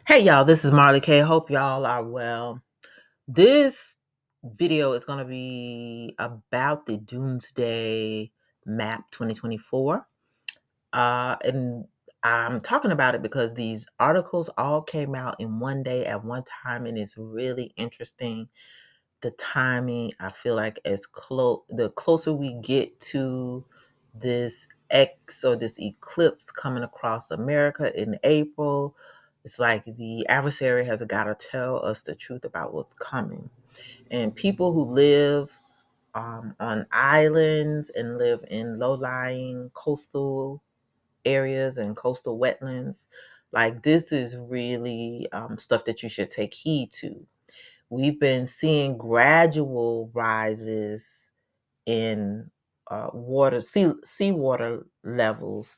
Hey y'all, this is Marley K. Hope y'all are well. This video is going to be about the Doomsday Map 2024. And I'm talking about it because these articles all came out in one day at one time, and it's really interesting. The timing, I feel like the closer we get to this X or this eclipse coming across America in April, it's like the adversary has got to tell us the truth about what's coming. And people who live on islands and live in low-lying coastal areas and coastal wetlands, like this is really stuff that you should take heed to. We've been seeing gradual rises in seawater levels.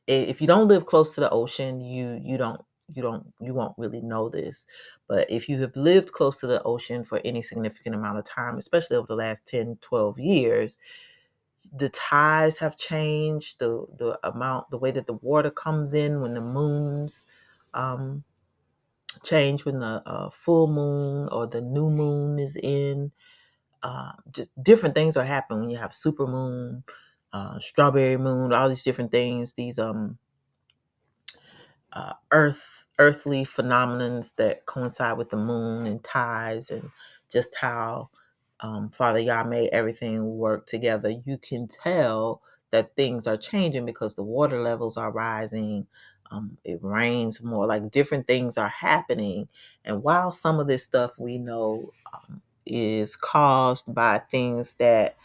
If you don't live close to the ocean, you won't really know this. But if you have lived close to the ocean for any significant amount of time, especially over the last 10, 12 years, the tides have changed, the way that the water comes in when the moons um, change, when the full moon or the new moon is in. Just different things are happening when you have super moon, strawberry moon, all these different things. These earthly phenomenons that coincide with the moon and tides, and just how Father Yah made everything work together. You can tell that things are changing because the water levels are rising. It rains more, like different things are happening. And while some of this stuff we know is caused by things that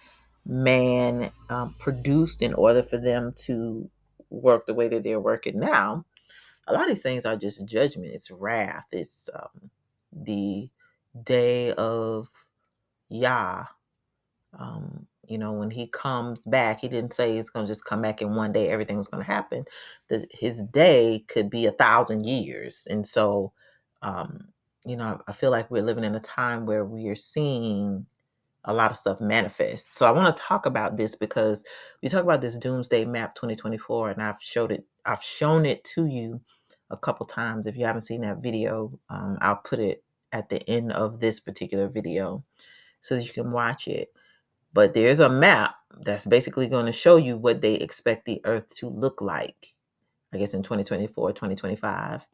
man produced in order for them to work the way that they're working now, a lot of these things are just judgment. It's wrath. It's the day of Yah. When he comes back, he didn't say he's going to just come back in one day, everything was going to happen. His day could be 1,000 years. And so, I feel like we're living in a time where we are seeing a lot of stuff manifest. So I want to talk about this because we talk about this Doomsday Map 2024, and I've shown it to you a couple times. If you haven't seen that video, I'll put it at the end of this particular video so that you can watch it. But there's a map that's basically going to show you what they expect the Earth to look like, I guess, in 2024, 2025.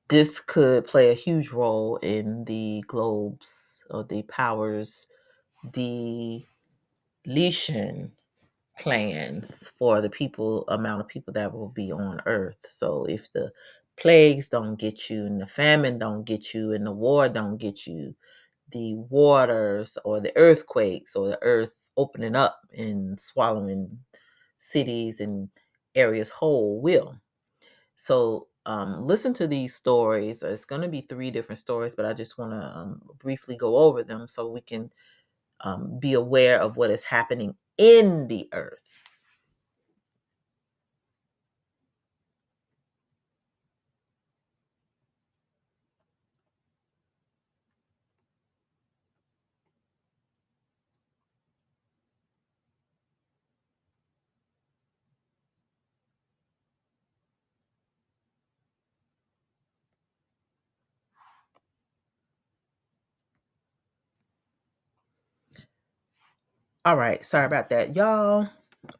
This could play a huge role in the globes or the powers deletion plans for the amount of people that will be on Earth. So if the plagues don't get you, and the famine don't get you, and the war don't get you, the waters or the earthquakes or the earth opening up and swallowing cities and areas whole will. So listen to these stories. It's going to be three different stories, but I just want to briefly go over them so we can be aware of what is happening in the earth. All right, sorry about that, y'all.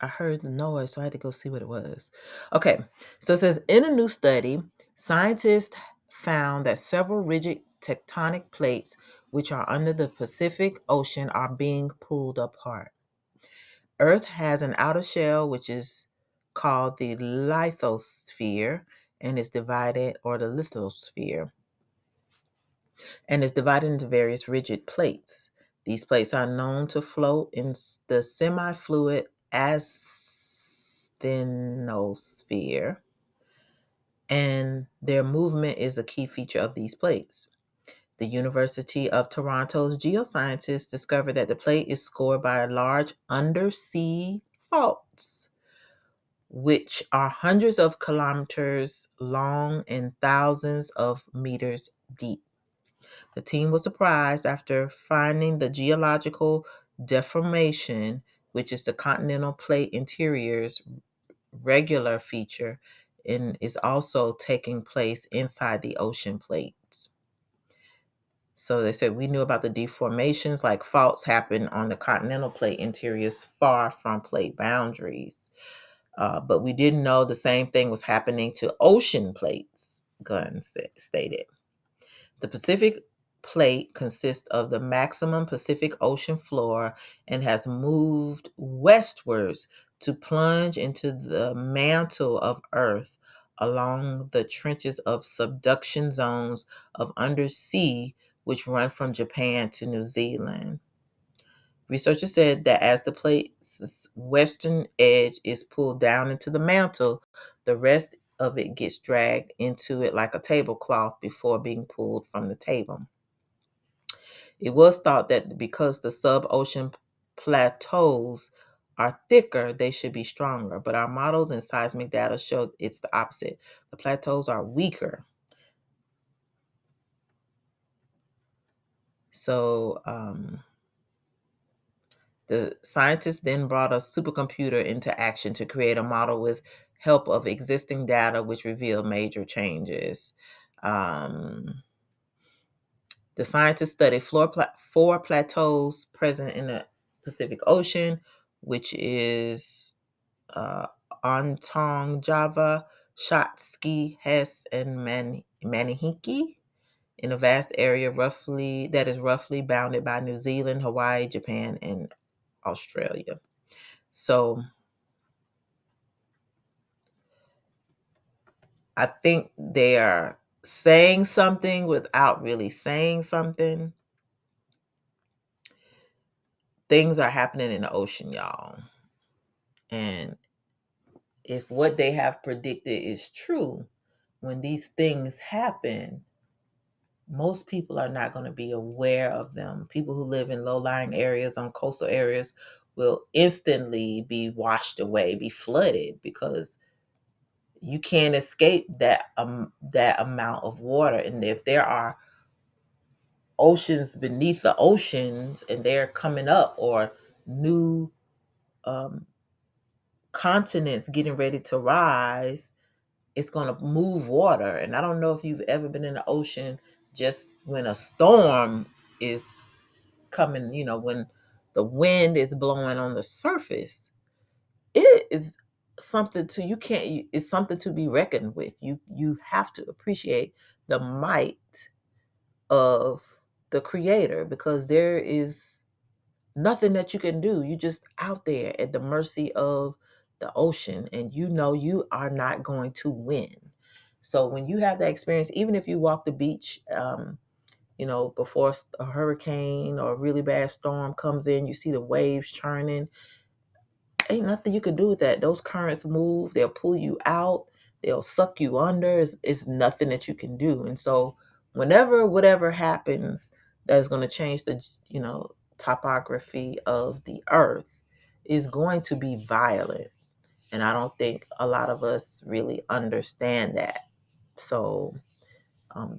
I heard the noise, so I had to go see what it was. Okay, so it says in a new study, scientists found that several rigid tectonic plates, which are under the Pacific Ocean, are being pulled apart. Earth has an outer shell, which is called the lithosphere, and is divided, or the lithosphere, and is divided into various rigid plates. These plates are known to float in the semi-fluid asthenosphere, and their movement is a key feature of these plates. The University of Toronto's geoscientists discovered that the plate is scored by large undersea faults, which are hundreds of kilometers long and thousands of meters deep. The team was surprised after finding the geological deformation, which is the continental plate interior's regular feature, and is also taking place inside the ocean plates. So they said we knew about the deformations, like faults happen on the continental plate interiors far from plate boundaries. But we didn't know the same thing was happening to ocean plates, Gunn stated. The Pacific plate consists of the maximum Pacific Ocean floor and has moved westwards to plunge into the mantle of Earth along the trenches of subduction zones of undersea which run from Japan to New Zealand. Researchers said that as the plate's western edge is pulled down into the mantle, the rest of it gets dragged into it like a tablecloth before being pulled from the table. It was thought that because the sub-ocean plateaus are thicker, they should be stronger, but our models and seismic data show it's the opposite. The plateaus are weaker. So, the scientists then brought a supercomputer into action to create a model with help of existing data which revealed major changes. Um, the scientists studied four plateaus present in the Pacific Ocean, which is Ontong, Java, Shotski, Hess, and Manihiki, in a vast area that is roughly bounded by New Zealand, Hawaii, Japan, and Australia. So I think they are saying something without really saying something. Things are happening in the ocean, y'all. And if what they have predicted is true, when these things happen, most people are not going to be aware of them. People who live in low-lying areas, on coastal areas, will instantly be washed away, be flooded, because you can't escape that amount of water. And if there are oceans beneath the oceans and they're coming up, or new um, continents getting ready to rise, it's going to move water. And I don't know if you've ever been in the ocean just when a storm is coming, when the wind is blowing on the surface. It is something to you can't it's something to be reckoned with. You have to appreciate the might of the creator, because there is nothing that you can do. You just out there at the mercy of the ocean, and you are not going to win. So when you have that experience, even if you walk the beach, before a hurricane or a really bad storm comes in, you see the waves churning. Ain't nothing you can do with that. Those currents move, they'll pull you out, they'll suck you under. It's nothing that you can do. And so whenever whatever happens that is going to change the topography of the earth, is going to be violent. And I don't think a lot of us really understand that. So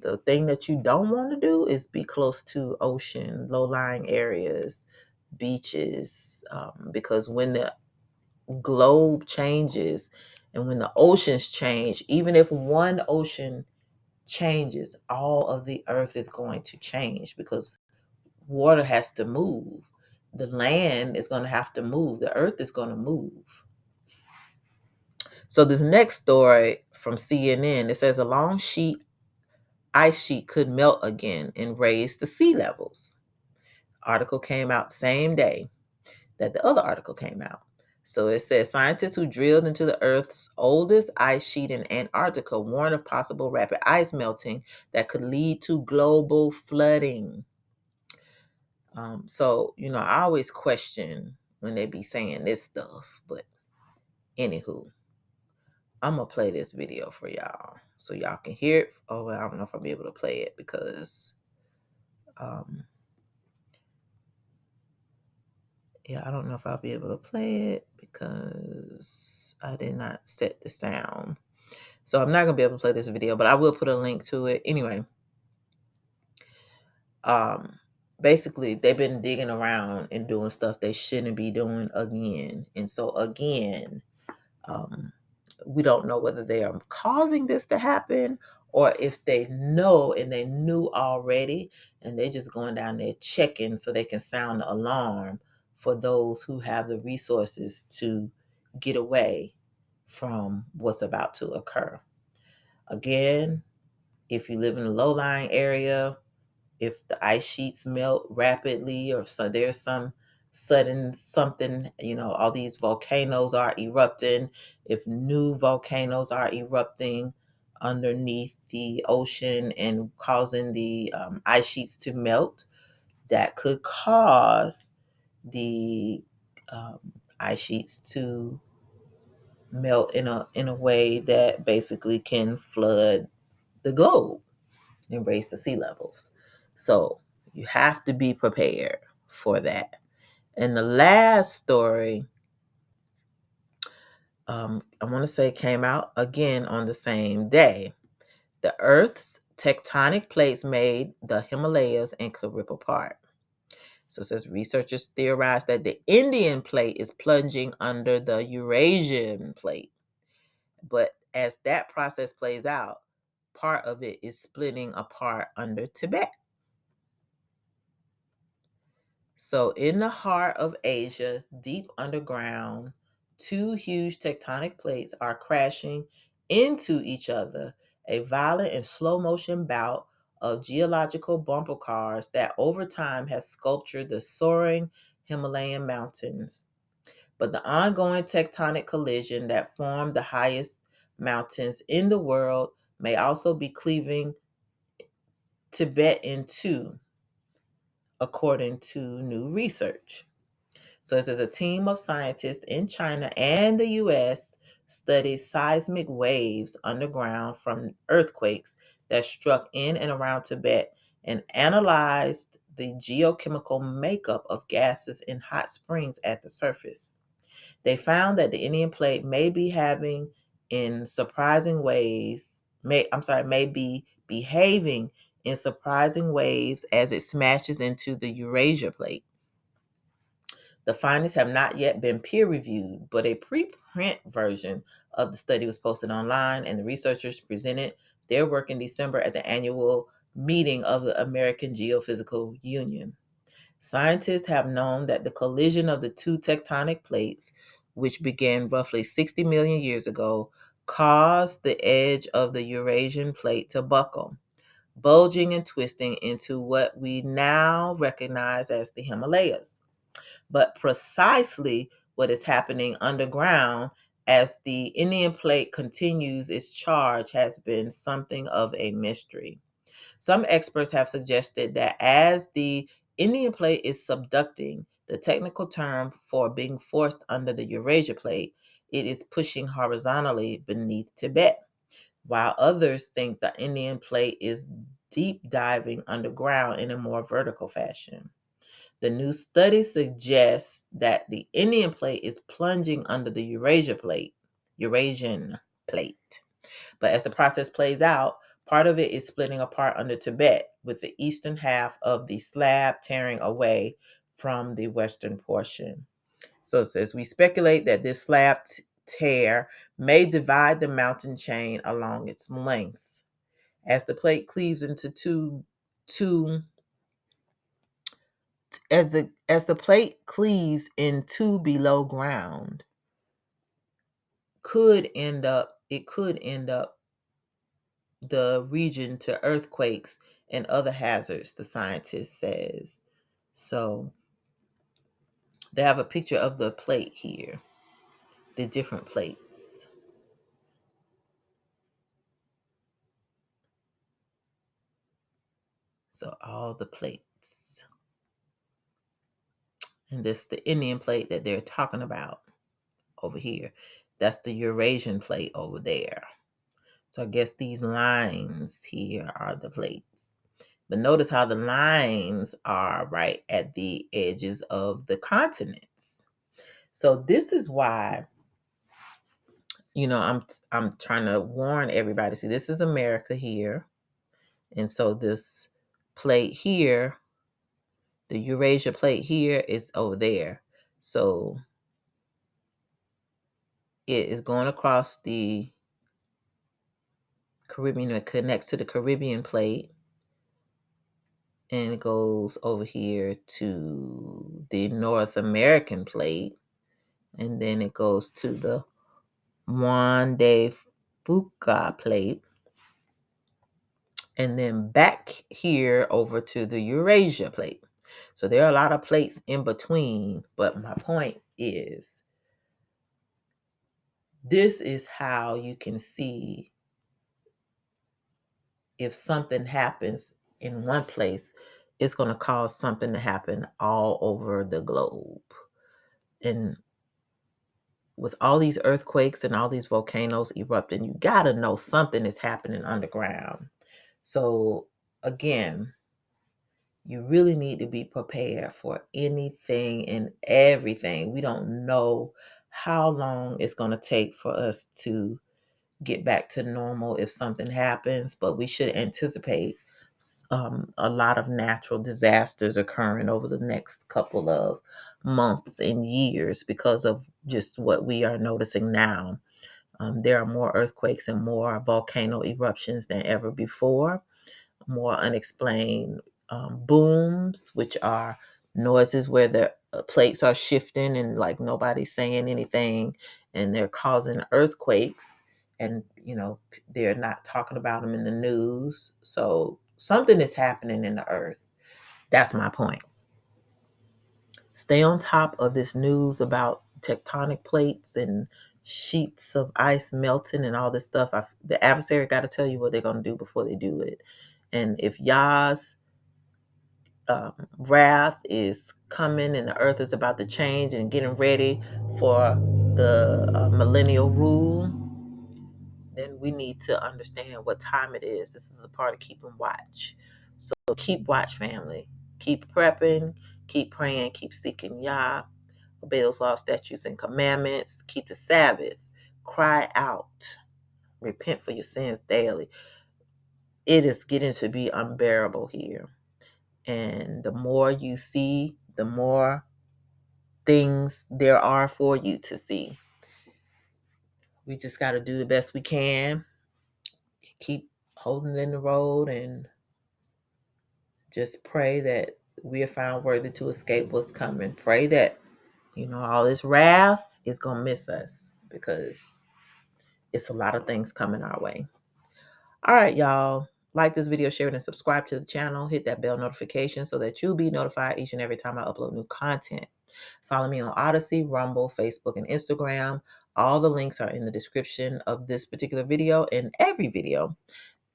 the thing that you don't want to do is be close to ocean, low-lying areas, beaches, because when the globe changes and when the oceans change, even if one ocean changes, all of the earth is going to change, because water has to move. The land is going to have to move. The earth is going to move. So this next story from CNN, it says a long ice sheet could melt again and raise the sea levels. Article came out same day that the other article came out. So it says scientists who drilled into the Earth's oldest ice sheet in Antarctica warn of possible rapid ice melting that could lead to global flooding. I always question when they be saying this stuff, but anywho, I'm gonna play this video for y'all so y'all can hear it. Oh, I don't know if I'll be able to play it because, I don't know if I'll be able to play it because I did not set the sound. So I'm not gonna be able to play this video, but I will put a link to it. Anyway, basically they've been digging around and doing stuff they shouldn't be doing again. And so again, We don't know whether they are causing this to happen or if they know and they knew already and they're just going down there checking so they can sound the alarm for those who have the resources to get away from what's about to occur. Again, if you live in a low-lying area, if the ice sheets melt rapidly or so there's some sudden something, all these volcanoes are erupting, if new volcanoes are erupting underneath the ocean and causing the ice sheets to melt, that could cause the um, ice sheets to melt in a way that basically can flood the globe and raise the sea levels. So you have to be prepared for that. And the last story, I want to say came out again on the same day. The Earth's tectonic plates made the Himalayas and could rip apart. So it says researchers theorize that the Indian plate is plunging under the Eurasian plate. But as that process plays out, part of it is splitting apart under Tibet. So, in the heart of Asia, deep underground, two huge tectonic plates are crashing into each other, a violent and slow motion bout of geological bumper cars that over time has sculptured the soaring Himalayan mountains. But the ongoing tectonic collision that formed the highest mountains in the world may also be cleaving Tibet in two, according to new research. So it says a team of scientists in China and the US studied seismic waves underground from earthquakes that struck in and around Tibet and analyzed the geochemical makeup of gases in hot springs at the surface. They found that the Indian plate may be having in surprising ways, may be behaving in surprising waves as it smashes into the Eurasia plate. The findings have not yet been peer reviewed, but a preprint version of the study was posted online, and the researchers presented their work in December at the annual meeting of the American Geophysical Union. Scientists have known that the collision of the two tectonic plates, which began roughly 60 million years ago, caused the edge of the Eurasian plate to buckle, bulging and twisting into what we now recognize as the Himalayas. But precisely what is happening underground as the Indian plate continues its charge has been something of a mystery. Some experts have suggested that as the Indian plate is subducting, the technical term for being forced under the Eurasia plate, it is pushing horizontally beneath Tibet, while others think the Indian plate is deep diving underground in a more vertical fashion. The new study suggests that the Indian plate is plunging under the Eurasian plate. But as the process plays out, part of it is splitting apart under Tibet, with the eastern half of the slab tearing away from the western portion. So it says, we speculate that this slab tear may divide the mountain chain along its length. As the plate cleaves into two as the plate cleaves in two below ground, could end up the region to earthquakes and other hazards, the scientist says. So they have a picture of the plate here, the different plates. So all the plates. And this the Indian plate that they're talking about over here. That's the Eurasian plate over there. So I guess these lines here are the plates. But notice how the lines are right at the edges of the continents. So this is why, I'm trying to warn everybody. See, this is America here. And so this plate here, the Eurasia plate here is over there. So it is going across the Caribbean. It connects to the Caribbean plate, and it goes over here to the North American plate, and then it goes to the Juan de Fuca plate, and then back here over to the Eurasia plate. So there are a lot of plates in between, but my point is this is how you can see if something happens in one place, it's going to cause something to happen all over the globe. And with all these earthquakes and all these volcanoes erupting, you got to know something is happening underground. So, again, you really need to be prepared for anything and everything. We don't know how long it's going to take for us to get back to normal if something happens, but we should anticipate a lot of natural disasters occurring over the next couple of months and years because of just what we are noticing now. There are more earthquakes and more volcano eruptions than ever before, more unexplained booms, which are noises where the plates are shifting and like nobody's saying anything, and they're causing earthquakes, and they're not talking about them in the news. So something is happening in the earth. That's my point. Stay on top of this news about tectonic plates and sheets of ice melting and all this stuff. The adversary got to tell you what they're going to do before they do it. And if Yah's wrath is coming and the earth is about to change and getting ready for the millennial rule, then we need to understand what time it is. This is a part of keeping watch. So keep watch, family. Keep prepping, keep praying, keep seeking Yah, obey those laws, statutes, and commandments, keep the Sabbath, cry out, repent for your sins daily. It is getting to be unbearable here. And the more you see, the more things there are for you to see. We just got to do the best we can, keep holding in the road, and just pray that we are found worthy to escape what's coming. Pray that, all this wrath is going to miss us because it's a lot of things coming our way. All right, y'all. Like this video, share it, and subscribe to the channel. Hit that bell notification so that you'll be notified each and every time I upload new content. Follow me on Odyssey, Rumble, Facebook, and Instagram. All the links are in the description of this particular video and every video.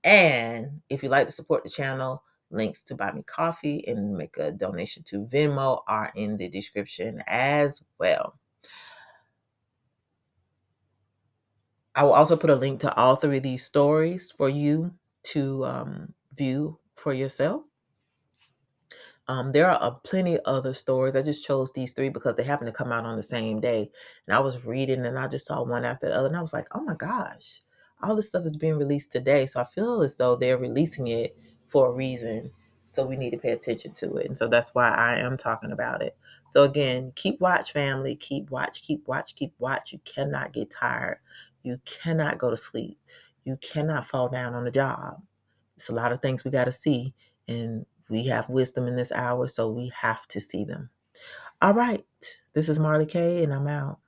And if you'd like to support the channel, links to buy me coffee and make a donation to Venmo are in the description as well. I will also put a link to all three of these stories for you to view for yourself. There are plenty other stories. I just chose these three because they happen to come out on the same day. And I was reading and I just saw one after the other. And I was like, oh my gosh, all this stuff is being released today. So I feel as though they're releasing it for a reason. So we need to pay attention to it. And so that's why I am talking about it. So again, keep watch, family. Keep watch, keep watch, keep watch. You cannot get tired. You cannot go to sleep. You cannot fall down on the job. It's a lot of things we got to see. And we have wisdom in this hour, so we have to see them. All right. This is Marley K, and I'm out.